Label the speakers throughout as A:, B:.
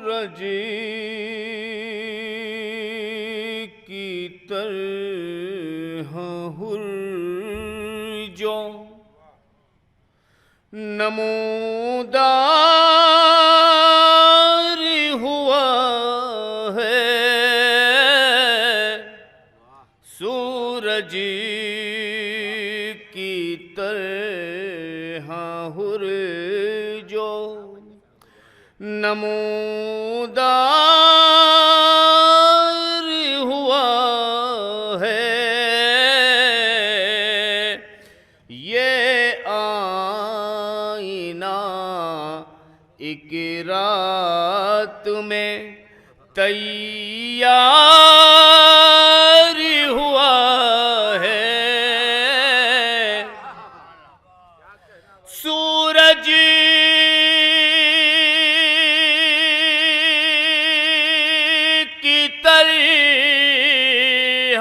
A: سورج کی طرح ہر جو نمودار ہوا ہے، سورج کی طرح ہر جو نمودار ہوا ہے، یہ آئینہ ایک رات میں تیار ہوا ہے، سورج کی طرح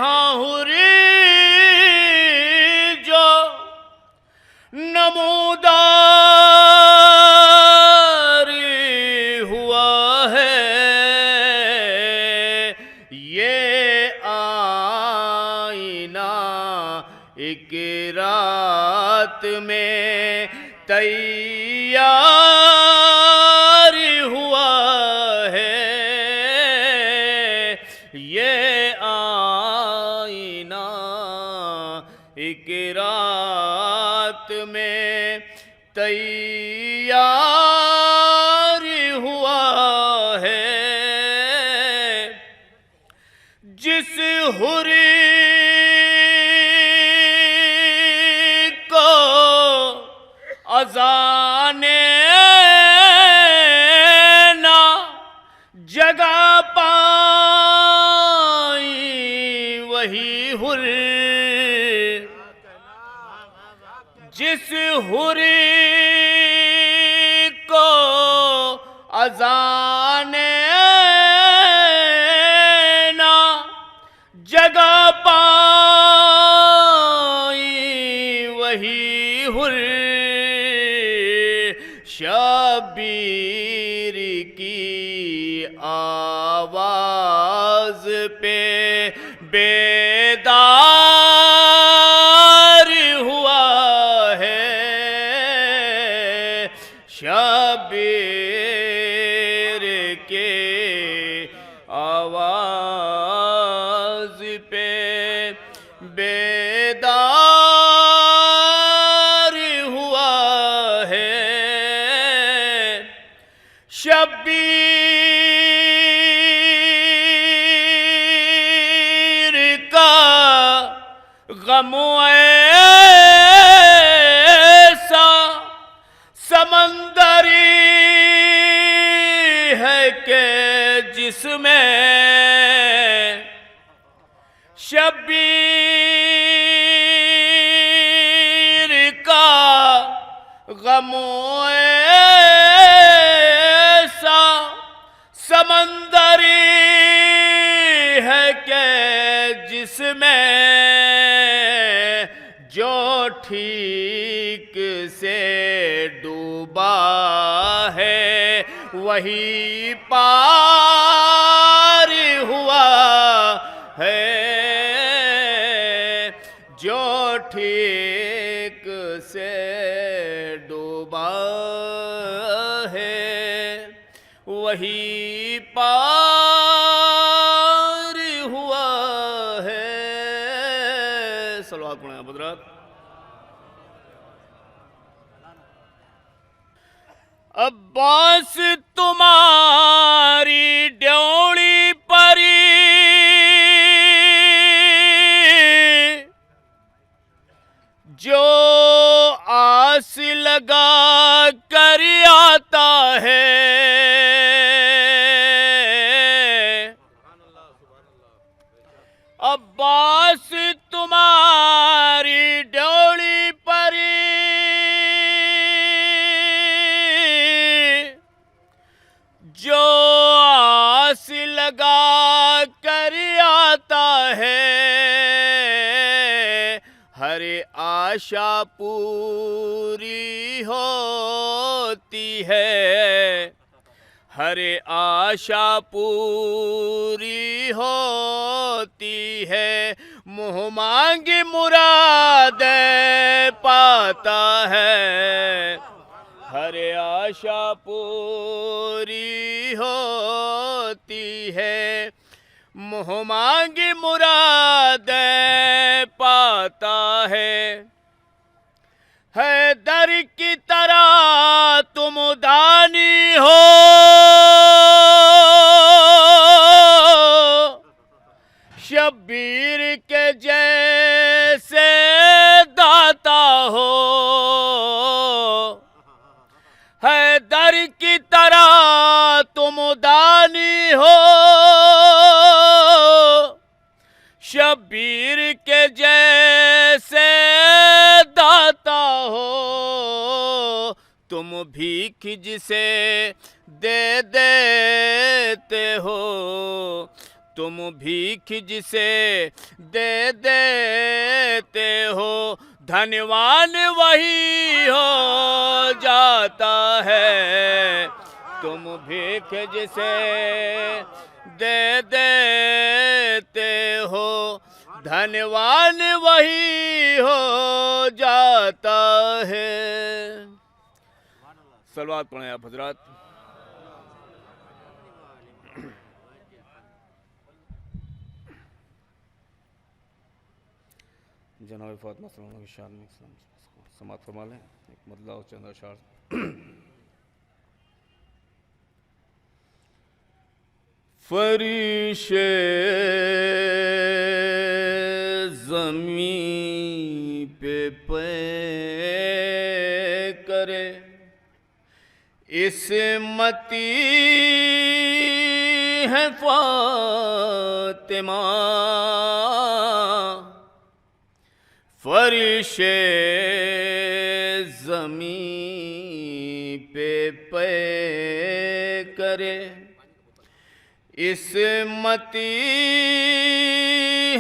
A: ہر جو نمودار ہوا ہے، یہ آئینہ ایک رات میں تیار ہوا ہے، یہ آئینہ ایک رات میں تیار ہوا ہے، جس حری کو اذان نہ جگہ پائی وہی حر، جس حری کو اذان نہ جگہ پائی وہی حر، شبیر کی آواز پہ بیدار ہوا ہے، شبیر کے آواز پہ بیدار ہوا ہے، شبیر کا غم ایسا سمندری ہے کہ جس میں شبیر کا غم ایسا سمندری ہے کہ جس میں جو ٹھیک سے ڈوبا ہے وہی پار ہوا ہے، جو ٹھیک سے ڈوبا ہے وہی پار ہوا ہے، صلوات پڑھیں حضرات۔ عباس تمہاری ڈیوڑی پری جو آس لگا کر آتا ہے، عباس تمہاری ڈیوڑی پری جو آس لگا کر آتا ہے، ہر آشا پوری ہوتی ہے، ہر آشا پوری ہوتی ہے، منہ مانگی مراد پاتا ہے، ہر آشا پوری ہوتی ہے، منہ مانگی مراد پاتا ہے، حیدر کی طرح تم دانی ہو، شبیر کے جیسے داتا ہو، حیدر کی طرح تم دانی ہو، شبیر کے جیسے داتا ہو، تم بھیک جسے دے دیتے ہو، تم بھیک جسے دے دیتے ہو، دھنوان وہی ہو جاتا ہے، تم بھیک جسے دے دیتے ہو، دھنوان وہی ہو جاتا ہے۔ صلوات پڑھیں آپ حضرات۔ جناب فاطمہ صلی اللہ علیہ کی شان میں سماعت فرما لیں، ایک مطلع اور چند اشعار۔ فرشے زمین پہ پے کرے، عصمتی ہے فاطمہ، فرشے زمین پہ پے کرے، عصمتی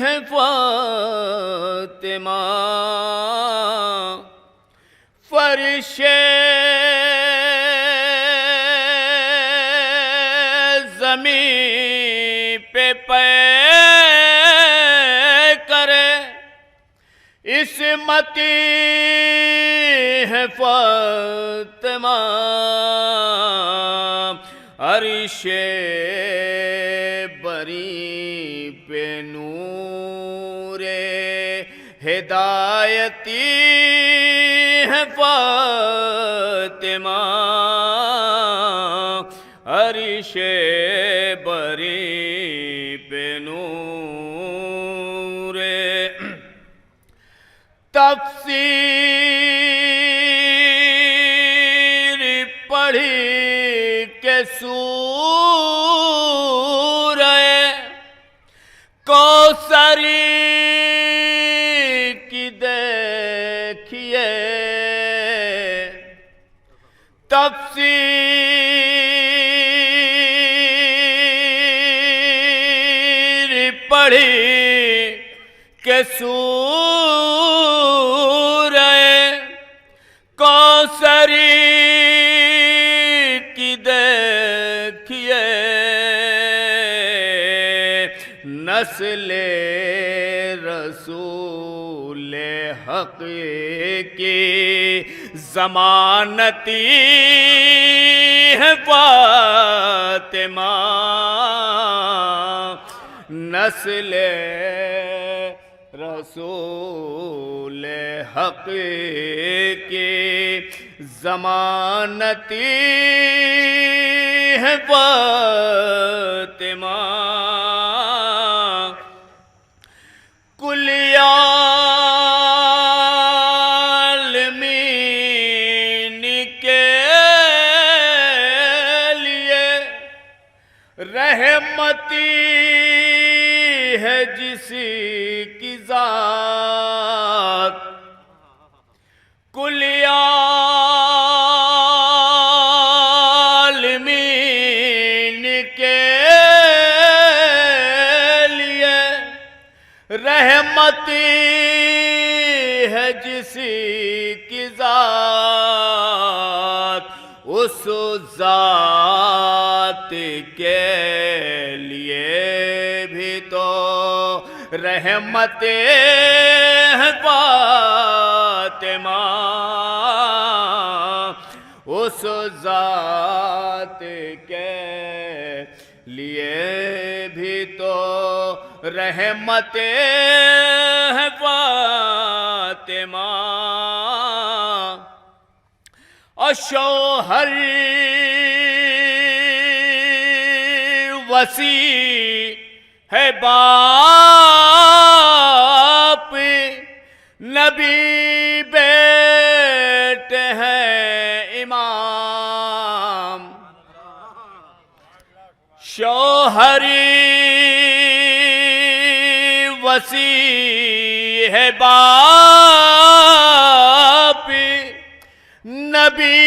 A: ہے فاطمہ، فرشے زمین پہ پے کرے، عصمتی ہے فاطمہ، عرش بری پہ نور ہدایتی ہے فاطمہ، عرش بری پہ نور تفسیر پڑھی کہ سورہ کوثری کی دیکھیے، تفسیر پڑھی کہ سورہ کوثری کی دیکھیے، نسل رسول حق کی ضمانتی ہے فاطمہ، نسل رسول حق کی ضمانتی ہے فاطمہ، کل عالمین کے لیے رحمتی ہے جس کی ذات، کل عالمین کے لیے رحمتی ہے جس کی ذات، اس ذات کے لیے بھی تو رحمت ہے فاطمہ، اس ذات کے لیے بھی تو رحمت ہے فاطمہ، اور شوہر وسیع ہے باپ، نبی بیٹے ہیں امام، شوہر وسیع ہے باپ، نبی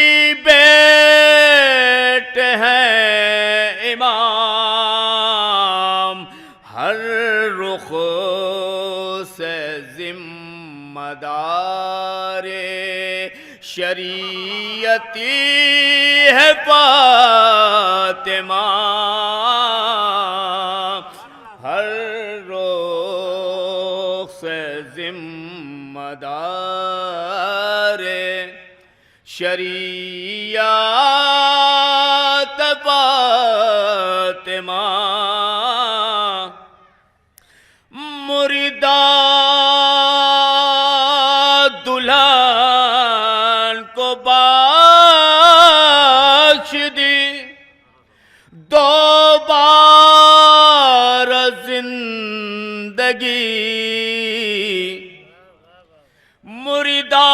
A: بیٹے ہیں امام، ہر رخ سے ذمہ دار شریعتی ہے فاطمہ، ہر رخ سے ذمہ دار شریعت فاطمہ، مردہ دلہن کو بخش دی دوبارہ زندگی، مردہ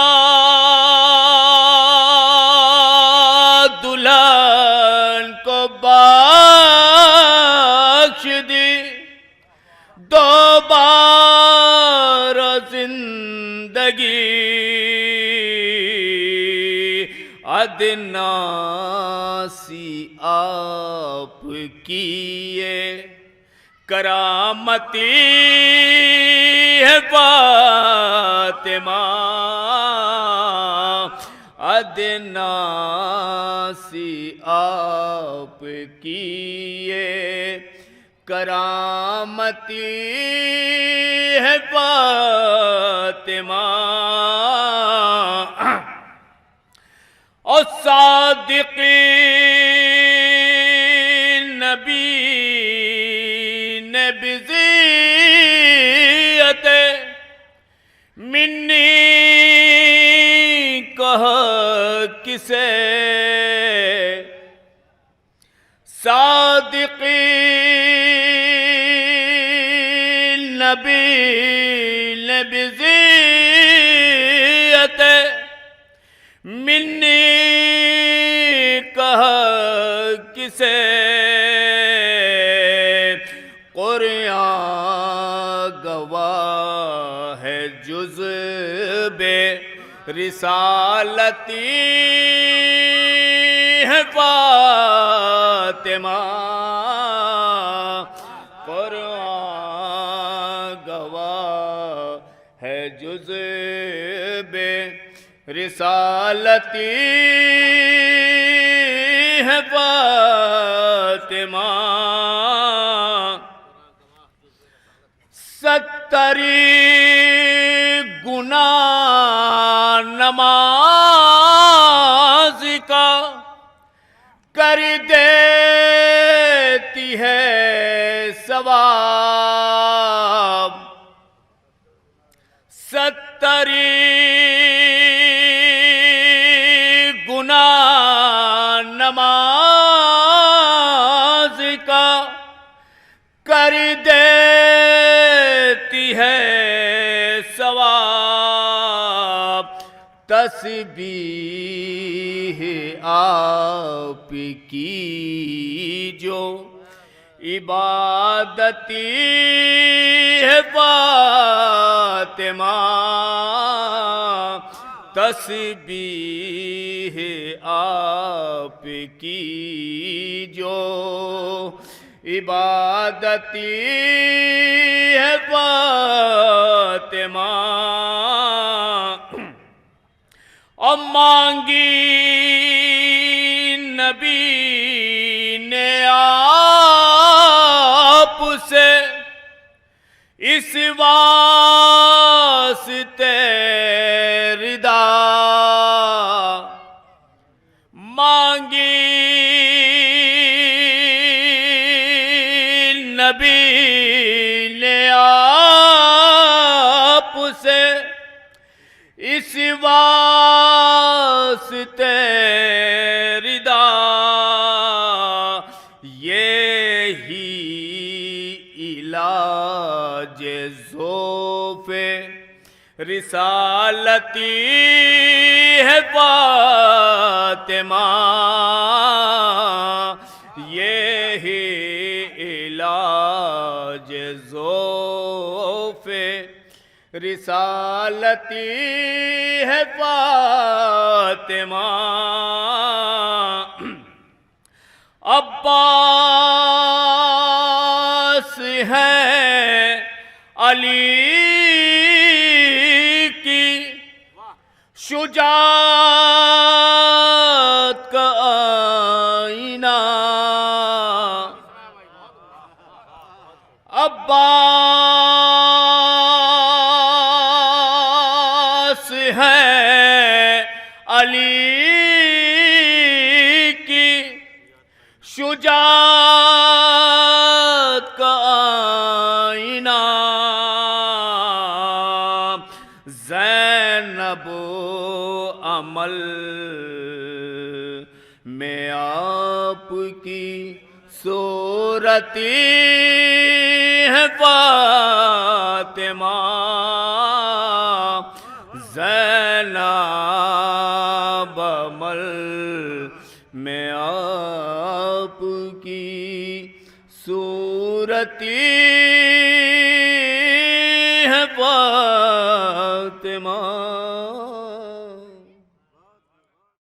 A: دلہن کو بخش دی دوبارہ زندگی، ادنا سی آپ کی یہ کرامتی ہے فاطمہ، ادنا سی آپ کی یہ کرامتی ہے فاطمہ، اور صادق نبی نے بذیت منی کہا کسے، صادق نبی نے بذیت منی کہا کسے، قرآن گواہ ہے جزب رسالتی ہے فاطمہ، قرآن گواہ ہے جزب رسالتی ہے فاطمہ، 70 گناہ نماز کا کر دیتی ہے ثواب، 70 گناہ نماز کا کر دیتی ہے ثواب، تسبیح آپ کی جو عبادتی ہے فاطمہ، تسبیح آپ کی جو عبادتی ہے فاطمہ، اور مانگی نبی نے اس واسطے ردا مانگی نبی نے آپ سے، اس واسطے ردا یہی علاج ذوف رسالتی ہے فاطمہ، یہی علاج ذوف رسالتی ہے فاطمہ۔ عباس ہے علی کی شجاعت کا آئینہ، عباس ہے علی کی شجاعت کا آئینہ، زینب عمل میں آپ کی صورتی ہے فاطمہ، زینب عمل میں آپ کی صورتی ہے فاطمہ۔